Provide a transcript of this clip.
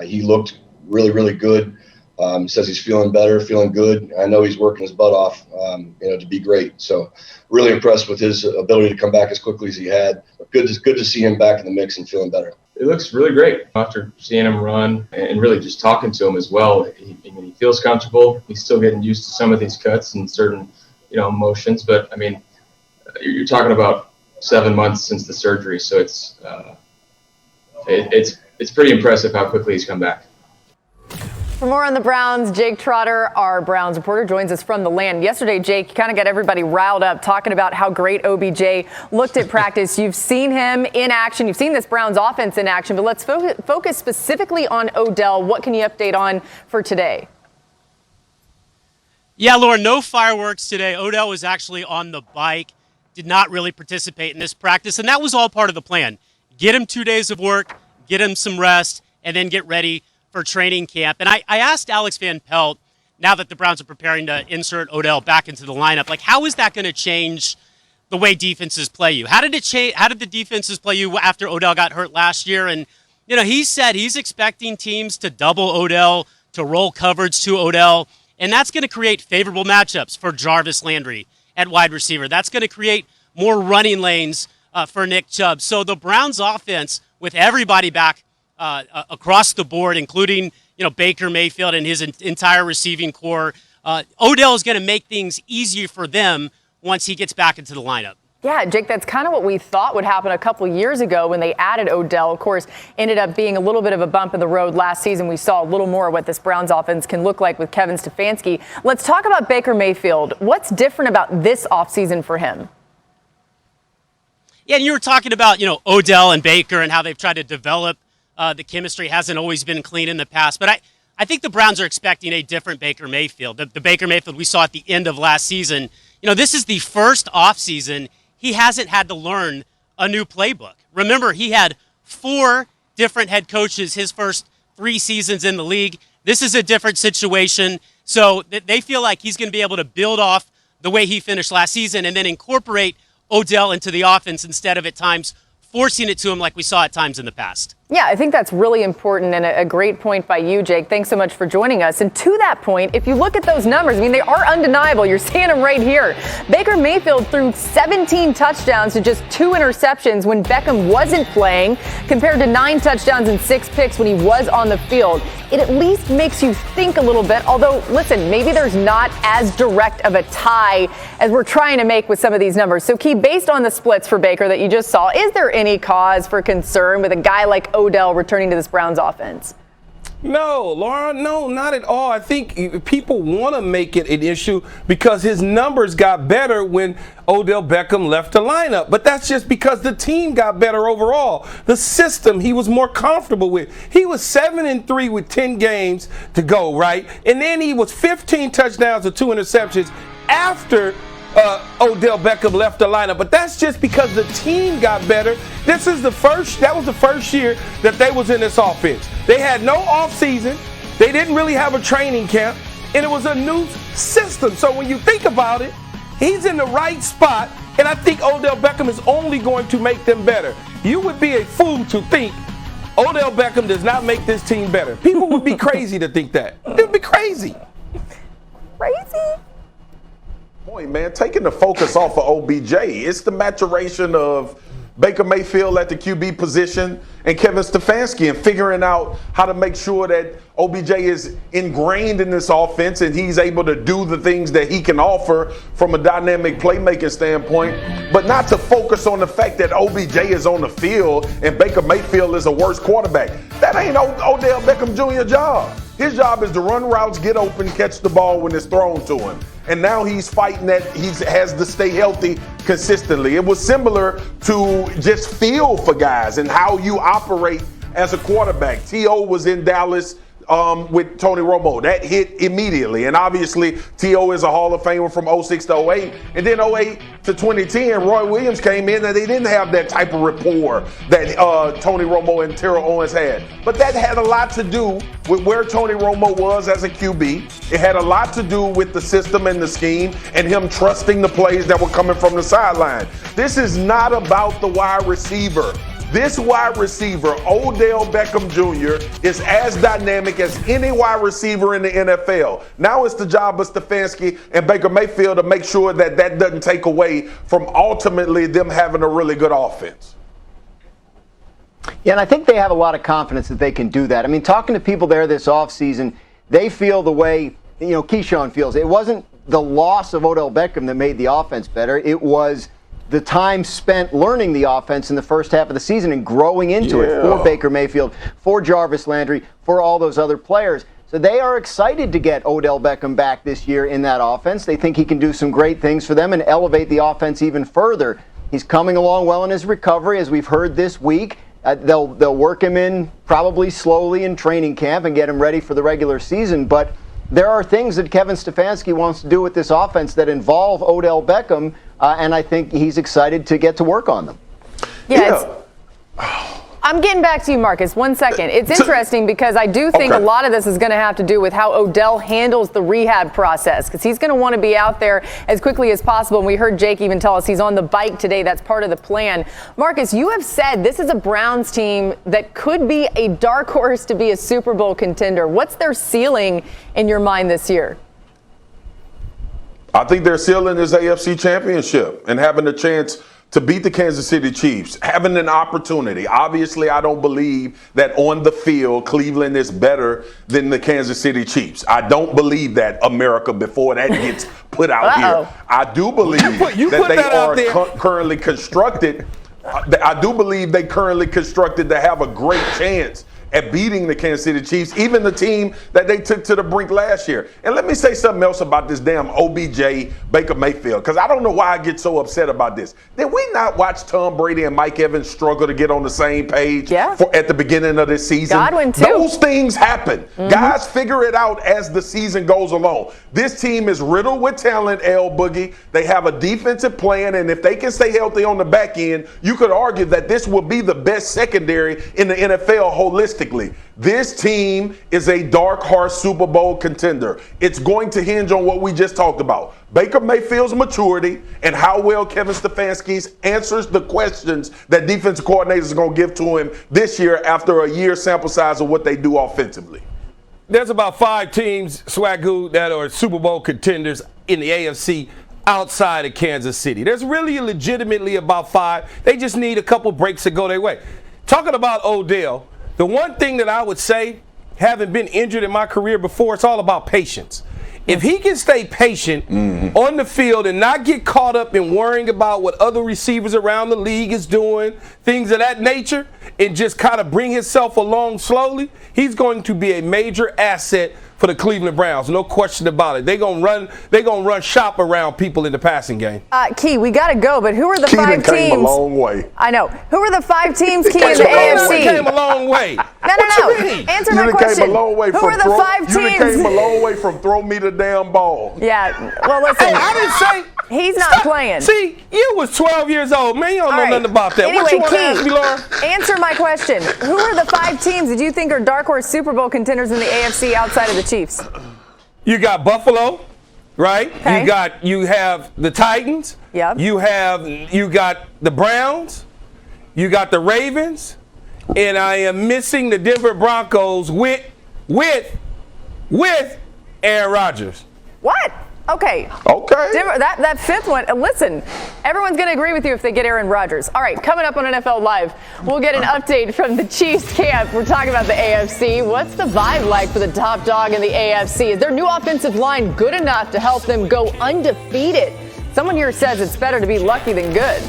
He looked really, really good. Says he's feeling better, feeling good. I know he's working his butt off, to be great. So really impressed with his ability to come back as quickly as he had. Good to see him back in the mix and feeling better. It looks really great after seeing him run and really just talking to him as well. He feels comfortable. He's still getting used to some of these cuts and certain, motions. But you're talking about 7 months since the surgery, so it's pretty impressive how quickly he's come back. For more on the Browns, Jake Trotter, our Browns reporter, joins us from the land. Yesterday, Jake, you kind of got everybody riled up talking about how great OBJ looked at practice. You've seen him in action. You've seen this Browns offense in action. But let's focus specifically on Odell. What can you update on for today? Yeah, Lauren, no fireworks today. Odell was actually on the bike, did not really participate in this practice, and that was all part of the plan. Get him 2 days of work, get him some rest, and then get ready for training camp. And I asked Alex Van Pelt, now that the Browns are preparing to insert Odell back into the lineup, how is that going to change the way defenses play you? How did it change? How did the defenses play you after Odell got hurt last year? And, he said he's expecting teams to double Odell, to roll coverage to Odell, and that's going to create favorable matchups for Jarvis Landry at wide receiver. That's going to create more running lanes for Nick Chubb. So the Browns offense, with everybody back across the board, including Baker Mayfield and his entire receiving core, Odell is going to make things easier for them once he gets back into the lineup. Yeah, Jake, that's kind of what we thought would happen a couple years ago when they added Odell. Of course, ended up being a little bit of a bump in the road last season. We saw a little more of what this Browns offense can look like with Kevin Stefanski. Let's talk about Baker Mayfield. What's different about this offseason for him? Yeah, and you were talking about, Odell and Baker and how they've tried to develop the chemistry. Hasn't always been clean in the past. But I think the Browns are expecting a different Baker Mayfield. The Baker Mayfield we saw at the end of last season. This is the first offseason he hasn't had to learn a new playbook. Remember, he had 4 different head coaches his first 3 seasons in the league. This is a different situation. So they feel like he's going to be able to build off the way he finished last season and then incorporate Odell into the offense instead of at times forcing it to him like we saw at times in the past. Yeah, I think that's really important and a great point by you, Jake. Thanks so much for joining us. And to that point, if you look at those numbers, they are undeniable. You're seeing them right here. Baker Mayfield threw 17 touchdowns to just 2 interceptions when Beckham wasn't playing, compared to 9 touchdowns and 6 picks when he was on the field. It at least makes you think a little bit, although, listen, maybe there's not as direct of a tie as we're trying to make with some of these numbers. So, Key, based on the splits for Baker that you just saw, is there any cause for concern with a guy like Odell returning to this Browns offense? No, Laura, no, not at all. I think people want to make it an issue because his numbers got better when Odell Beckham left the lineup. But that's just because the team got better overall. The system he was more comfortable with. He was 7-3 with 10 games to go, right? And then he was 15 touchdowns and 2 interceptions after Odell Beckham left the lineup, but that's just because the team got better. That was the first year that they was in this offense. They had no offseason. They didn't really have a training camp, and it was a new system. So when you think about it, he's in the right spot, and I think Odell Beckham is only going to make them better. You would be a fool to think Odell Beckham does not make this team better. People would be crazy to think that. It would be crazy. Crazy? Boy, man, taking the focus off of OBJ, it's the maturation of Baker Mayfield at the QB position and Kevin Stefanski and figuring out how to make sure that OBJ is ingrained in this offense and he's able to do the things that he can offer from a dynamic playmaking standpoint, but not to focus on the fact that OBJ is on the field and Baker Mayfield is a worse quarterback. That ain't Odell Beckham Jr.'s job. His job is to run routes, get open, catch the ball when it's thrown to him. And now he's fighting that he has to stay healthy consistently. It was similar to just feel for guys and how you operate as a quarterback. T.O. was in Dallas with Tony Romo. That hit immediately. And obviously, T.O. is a Hall of Famer from 06 to 08. And then 08 to 2010, Roy Williams came in and they didn't have that type of rapport that Tony Romo and Terrell Owens had. But that had a lot to do with where Tony Romo was as a QB. It had a lot to do with the system and the scheme and him trusting the plays that were coming from the sideline. This is not about the wide receiver. This wide receiver, Odell Beckham Jr., is as dynamic as any wide receiver in the NFL. Now it's the job of Stefanski and Baker Mayfield to make sure that that doesn't take away from ultimately them having a really good offense. Yeah, and I think they have a lot of confidence that they can do that. I mean, talking to people there this offseason, they feel the way, Keyshawn feels. It wasn't the loss of Odell Beckham that made the offense better. It was the time spent learning the offense in the first half of the season and growing into it for Baker Mayfield, for Jarvis Landry, for all those other players. So they are excited to get Odell Beckham back this year in that offense. They think he can do some great things for them and elevate the offense even further. He's coming along well in his recovery, as we've heard this week. They'll work him in probably slowly in training camp and get him ready for the regular season. But there are things that Kevin Stefanski wants to do with this offense that involve Odell Beckham, and I think he's excited to get to work on them. I'm getting back to you, Marcus. 1 second. It's interesting because I do think a lot of this is going to have to do with how Odell handles the rehab process, because he's going to want to be out there as quickly as possible. And we heard Jake even tell us he's on the bike today. That's part of the plan. Marcus, you have said this is a Browns team that could be a dark horse to be a Super Bowl contender. What's their ceiling in your mind this year? I think their ceiling is AFC Championship and having a chance to beat the Kansas City Chiefs, having an opportunity. Obviously, I don't believe that on the field, Cleveland is better than the Kansas City Chiefs. I don't believe that, America, before that gets put out here. I do believe that they are currently constructed. I do believe they currently constructed to have a great chance at beating the Kansas City Chiefs, even the team that they took to the brink last year. And let me say something else about this damn OBJ Baker Mayfield, because I don't know why I get so upset about this. Did we not watch Tom Brady and Mike Evans struggle to get on the same page at the beginning of this season? Godwin too. Those things happen. Guys figure it out as the season goes along. This team is riddled with talent, L Boogie. They have a defensive plan, and if they can stay healthy on the back end, you could argue that this will be the best secondary in the NFL holistically. This team is a dark horse Super Bowl contender. It's going to hinge on what we just talked about. Baker Mayfield's maturity and how well Kevin Stefanski answers the questions that defensive coordinators are going to give to him this year after a year sample size of what they do offensively. There's about 5 teams, Swagoo, that are Super Bowl contenders in the AFC outside of Kansas City. There's really legitimately about 5. They just need a couple breaks to go their way. Talking about Odell, the one thing that I would say, having been injured in my career before, it's all about patience. If he can stay patient on the field and not get caught up in worrying about what other receivers around the league is doing, things of that nature, and just kind of bring himself along slowly, he's going to be a major asset for the Cleveland Browns. No question about it. They're gonna run shop around people in the passing game. Key, we got to go, but who are the 5 teams? Came a long way. I know. Who are the 5 teams, Key, in the AFC? Came a long way. No. Answer my question. Came a long way who from are the 5 teams? You came a long way from throw me the damn ball. Yeah. Well, listen. Hey, I didn't say. He's not playing. See, you was 12 years old. Man, you don't know nothing about that. Anyway, what you want to Key, ask me, Laura? Answer my question. Who are the 5 teams that you think are dark horse Super Bowl contenders in the AFC outside of the Chiefs? You got Buffalo, right? Okay. You have the Titans. Yep. You got the Browns. You got the Ravens, and I am missing the Denver Broncos with Aaron Rodgers. What? Okay. Denver, that 5th one. Listen, everyone's going to agree with you if they get Aaron Rodgers. All right, coming up on NFL Live, we'll get an update from the Chiefs camp. We're talking about the AFC. What's the vibe like for the top dog in the AFC? Is their new offensive line good enough to help them go undefeated? Someone here says it's better to be lucky than good.